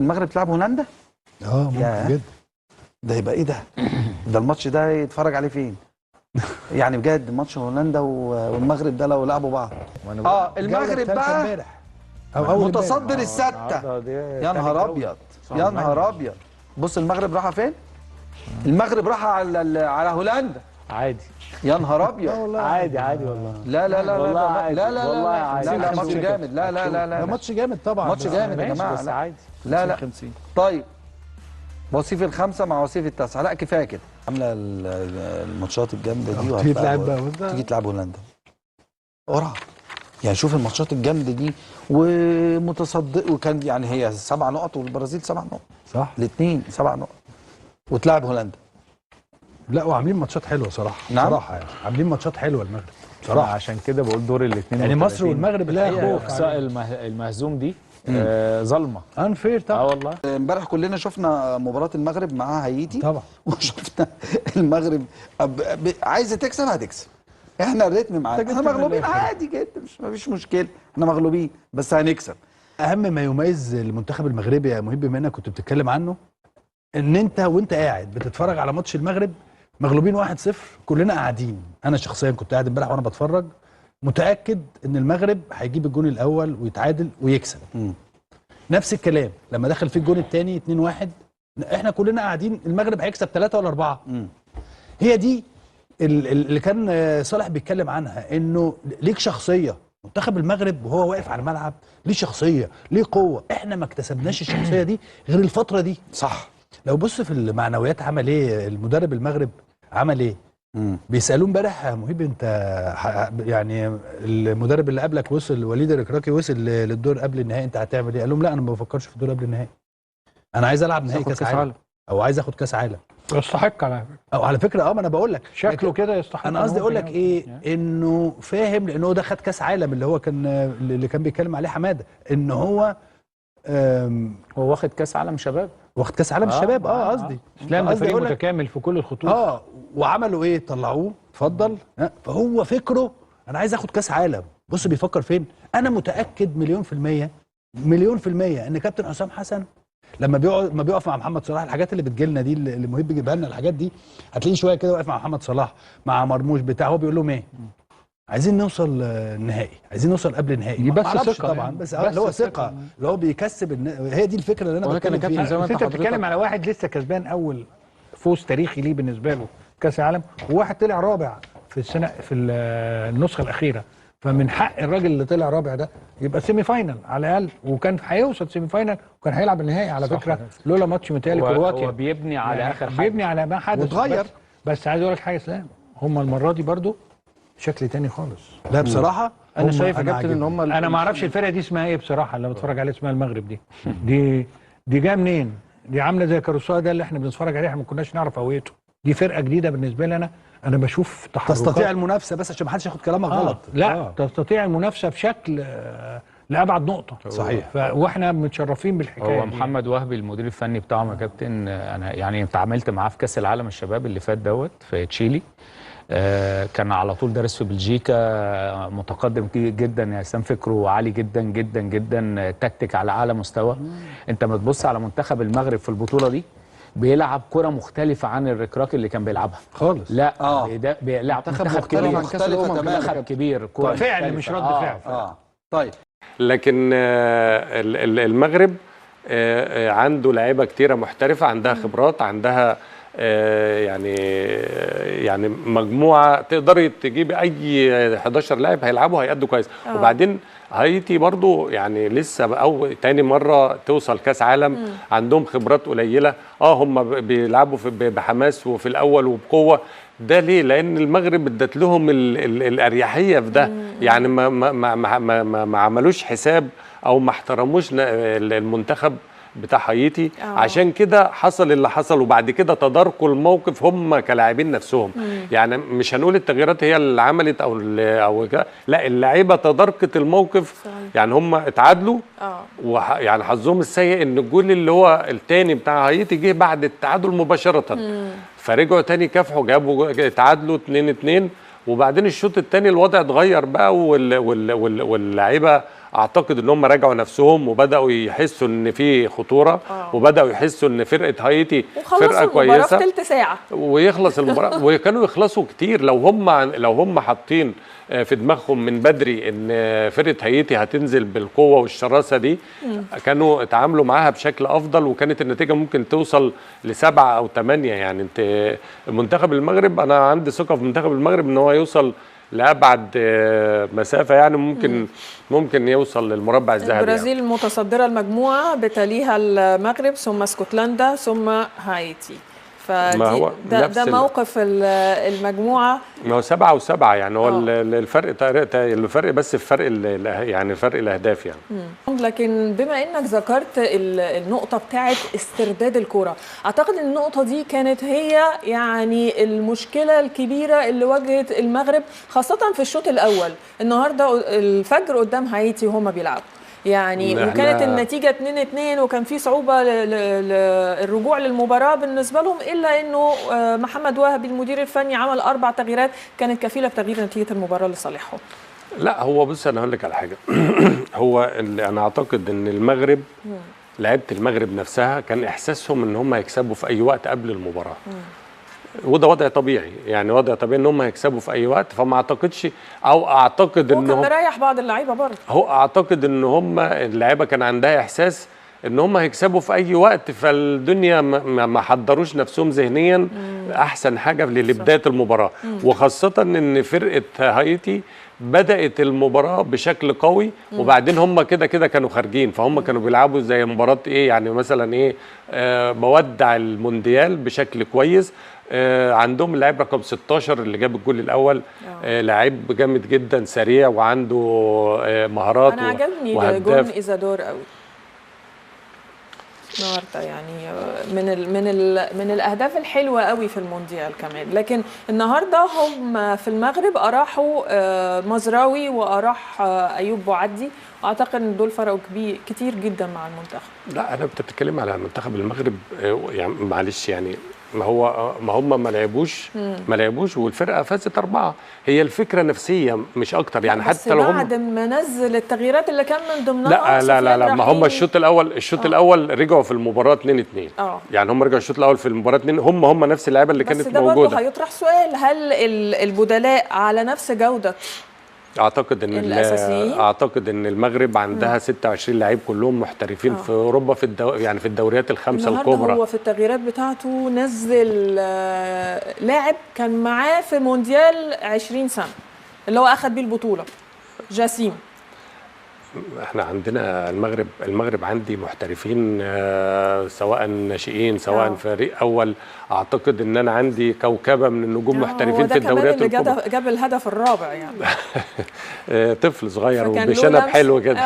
المغرب تلعب هولندا؟ ممكن جدا. ده يبقى ايه ده؟ ده الماتش ده يتفرج عليه فين؟ يعني بجد ماتش هولندا والمغرب ده لو لعبوا بعض. المغرب بقى أو متصدر الستة. يا نهار ابيض، يا نهار ابيض. بص المغرب راحه فين؟ المغرب راحه على هولندا. عادي. يا نهار ابيض. عادي والله. لا لا لا والله لا لا والله عادي. لا ماتش جامد. لا لا لا لا ماتش جامد طبعا. ماتش جامد يا جماعه. بس عادي. لا لا طيب وصيف الخمسة مع وصيف التاسعة. لا كفايه كده. عامله الماتشات الجامده دي تيجي تلعب بقى تيجي تلعب هولندا قرعه. يعني شوف الماتشات الجامده دي ومتصدق، وكان يعني هي 7 نقط والبرازيل 7 نقط صح، الاثنين 7 نقط وتلعب هولندا. لا وعاملين ماتشات حلوه صراحه. نعم. صراحه يعني عاملين ماتشات حلوه المغرب بصراحه. عشان كده بقول دور الاثنين يعني مصر والمغرب لا خوف. اقصاء المهزوم دي ظلمه انفير طبعا. والله. امبارح كلنا شفنا مباراه المغرب مع هايتي طبعا، وشفنا المغرب عايزه تكسب هتكسب. احنا الريتم معانا، احنا مغلوبين عادي جدا، مفيش مشكله، احنا مغلوبين بس هنكسب. اهم ما يميز المنتخب المغربي يا مهيب بما انك كنت بتتكلم عنه، ان انت وانت قاعد بتتفرج على ماتش المغرب مغلوبين 1-0 كلنا قاعدين. انا شخصيا كنت قاعد امبارح وانا بتفرج متاكد ان المغرب هيجيب الجون الاول ويتعادل ويكسب. نفس الكلام لما دخل فيه الجون الثاني 2-1 احنا كلنا قاعدين المغرب هيكسب 3 ولا 4. هي دي اللي كان صالح بيتكلم عنها، انه ليك شخصيه. منتخب المغرب وهو واقف على الملعب ليه شخصيه، ليه قوه. احنا ما اكتسبناش الشخصيه دي غير الفتره دي. صح. لو بص في المعنويات عمل ايه المدرب المغرب، عمل ايه؟ بيسالوه امبارح يا مهيب انت يعني المدرب اللي قبلك وصل، وليد الركراكي وصل للدور قبل النهائي، انت هتعمل ايه؟ قال لهم لا انا ما بفكرش في الدور قبل النهائي، انا عايز العب نهائي كاس عالم او عايز اخد كاس عالم. يستحق على فكره، او على فكره ما انا بقول لك شكله كده يستحق. انا قصدي اقول لك ايه، انه فاهم لانه ده خد كاس عالم اللي هو كان بيتكلم عليه حماده، ان هو واخد كاس عالم شباب، واخد كاس عالم الشباب. قصدي اسلام ده فريق متكامل في كل الخطوط. وعملوا ايه؟ طلعوه اتفضل. فهو فكره انا عايز اخد كاس عالم. بص بيفكر فين. انا متاكد مليون في الميه ان كابتن حسام حسن لما بيقف مع محمد صلاح، الحاجات اللي بتجيلنا دي اللي مهيب بيجيبها لنا، الحاجات دي هتلاقيه شويه كده واقف مع محمد صلاح مع مرموش بتاعه، هو بيقول لهم ايه؟ عايزين نوصل النهائي، عايزين نوصل قبل النهائي. دي بس ثقه طبعا يعني. بس اللي هو ثقه اللي هو بيكسب هي دي الفكره اللي انا بتكلم فيها. زي ما انت بتتكلم على واحد لسه كسبان اول فوز تاريخي ليه بالنسبه له كاس العالم، وواحد طلع رابع في النسخه الاخيره. فمن حق الراجل اللي طلع رابع ده يبقى سيمي فاينل على الاقل، وكان هيوصل سيمي فاينل وكان هيلعب النهائي على فكره، لولا ماتش متهيألي كرواتيا. هو بيبني على يعني اخر حاجه، بيبني على ما حدث وتغير. بس عايز اقول لك حاجه اسلام، هم المره دي برضو شكل تاني خالص. لا بصراحه انا شايف يا كابتن ان هم انا ما اعرفش الفرقه دي اسمها ايه بصراحه، اللي بتفرج عليها اسمها المغرب دي جايه منين؟ دي عامله زي كاروسا ده اللي احنا بنتفرج عليه، احنا ما كناش نعرف هويته. دي فرقه جديده بالنسبه لي. انا بشوف تحركات تستطيع المنافسه، بس عشان ما حدش ياخد كلامك غلط. لا تستطيع المنافسه بشكل لابعد نقطه. صحيح. واحنا متشرفين بالحكايه. هو محمد وهبي المدير الفني بتاعهم يا كابتن، انا يعني اتعاملت معاه في كاس العالم الشباب اللي فات دوت في تشيلي. كان على طول دارس في بلجيكا، متقدم جدا يا اسلام، فكره عالي جدا جدا جدا، تكتيك على اعلى مستوى. انت ما تبص على منتخب المغرب في البطوله دي بيلعب كره مختلفه عن الركراك اللي كان بيلعبها خالص. لا ده بيلعب منتخب كبير، منتخب كبير، كره فعل مش رد فعل. طيب لكن المغرب عنده لعيبه كتيره محترفه، عندها خبرات، عندها يعني مجموعه تقدري تجيبي اي 11 لاعب هيلعبوا هيأدوا كويس. وبعدين هايتي برضو يعني لسه او تاني مره توصل كاس عالم، عندهم خبرات قليله. هم بيلعبوا بحماس وفي الاول وبقوه. ده ليه؟ لان المغرب ادت لهم الاريحيه في ده. يعني ما عملوش حساب او ما احترموش المنتخب بتاع هايتي. عشان كده حصل اللي حصل، وبعد كده تداركوا الموقف هم كلاعبين نفسهم. يعني مش هنقول التغييرات هي اللي عملت او كده، لا اللعيبه تداركت الموقف. يعني هم اتعادلوا، ويعني حظهم السيء ان الجول اللي هو الثاني بتاع هايتي جه بعد التعادل مباشره. فرجعوا تاني كافحوا، جابوا اتعادلوا 2-2. وبعدين الشوط الثاني الوضع اتغير بقى، واللعيبه اعتقد ان هم راجعوا نفسهم وبداوا يحسوا ان في خطوره، وبداوا يحسوا ان فرقه هايتي فرقه كويسه في ثلث ساعه ويخلص المباراه. وكانوا يخلصوا كتير لو هم حاطين في دماغهم من بدري ان فرقه هايتي هتنزل بالقوه والشراسه دي، كانوا اتعاملوا معاها بشكل افضل، وكانت النتيجه ممكن توصل ل7 أو 8. يعني انت منتخب المغرب، انا عندي ثقه في منتخب المغرب ان هو يوصل لابعد مسافه، يعني ممكن يوصل للمربع الذهبي. البرازيل يعني متصدره المجموعه، بتليها المغرب ثم اسكتلندا ثم هايتي. فدي ده موقف المجموعه. ما هو 7 و7 يعني هو الفرق بس في فرق الاهداف يعني. لكن بما انك ذكرت النقطه بتاعه استرداد الكره، اعتقد ان النقطه دي كانت هي يعني المشكله الكبيره اللي واجهت المغرب، خاصه في الشوط الاول النهارده الفجر قدام هايتي وهم بيلعبوا يعني، وكانت النتيجه 2-2 وكان في صعوبه للرجوع للمباراه بالنسبه لهم، الا انه محمد وهبي المدير الفني عمل 4 تغييرات كانت كفيله بتغيير نتيجه المباراه لصالحهم. لا هو بص انا هقول لك على حاجه. هو اللي انا اعتقد ان المغرب لعيبه المغرب نفسها كان احساسهم ان هم هيكسبوا في اي وقت قبل المباراه. وده وضع طبيعي، يعني وضع طبيعي ان هم هيكسبوا في اي وقت، فما اعتقدش او اعتقد ان هو كان مريح بعض اللعيبه برضه. هو اعتقد ان هم اللعيبه كان عندها احساس ان هم هيكسبوا في اي وقت، فالدنيا ما حضروش نفسهم ذهنيا احسن حاجه لبدايه المباراه. وخاصه ان فرقه هايتي بدات المباراه بشكل قوي، وبعدين هم كده كانوا خارجين، فهم كانوا بيلعبوا زي مباراه ايه يعني مثلا ايه بودع المونديال بشكل كويس. عندهم اللاعب رقم 16 اللي جاب الجول الاول، لاعب جامد جدا سريع وعنده مهارات. انا عجبني جول ايزادور قوي النهارده، يعني من الاهداف الحلوه قوي في المونديال كمان. لكن النهارده هم في المغرب اراحوا مزراوي واراح ايوب بوعدي، واعتقد ان دول فرقوا كتير جدا مع المنتخب. لا انا بتتكلم على منتخب المغرب يعني معلش يعني ما هم ما لعبوش والفرقه فازت 4. هي الفكره نفسيه مش اكتر يعني. حتى لو هم بعد ما نزل التغييرات اللي كان من ضمنها لا ما هم الشوط الاول رجعوا في المباراه 2-2. يعني هم رجعوا الشوط الاول في المباراه 2، هم نفس اللعيبه اللي كانت موجوده. بس ده برضه هيطرح سؤال، هل البدلاء على نفس جوده اعتقد ان المغرب عندها 26 لعيب كلهم محترفين في اوروبا يعني في الدوريات الخمسه الكبرى. هو في التغييرات بتاعته نزل لاعب كان معاه في مونديال 20 سنه اللي هو اخذ بيه البطوله، جاسيم. احنا عندنا المغرب عندي محترفين سواء ناشئين سواء فريق اول. اعتقد ان انا عندي كوكبه من النجوم محترفين في الدوريات الكبرى. جاب الهدف الرابع يعني. طفل صغير وبشنب حلو كده.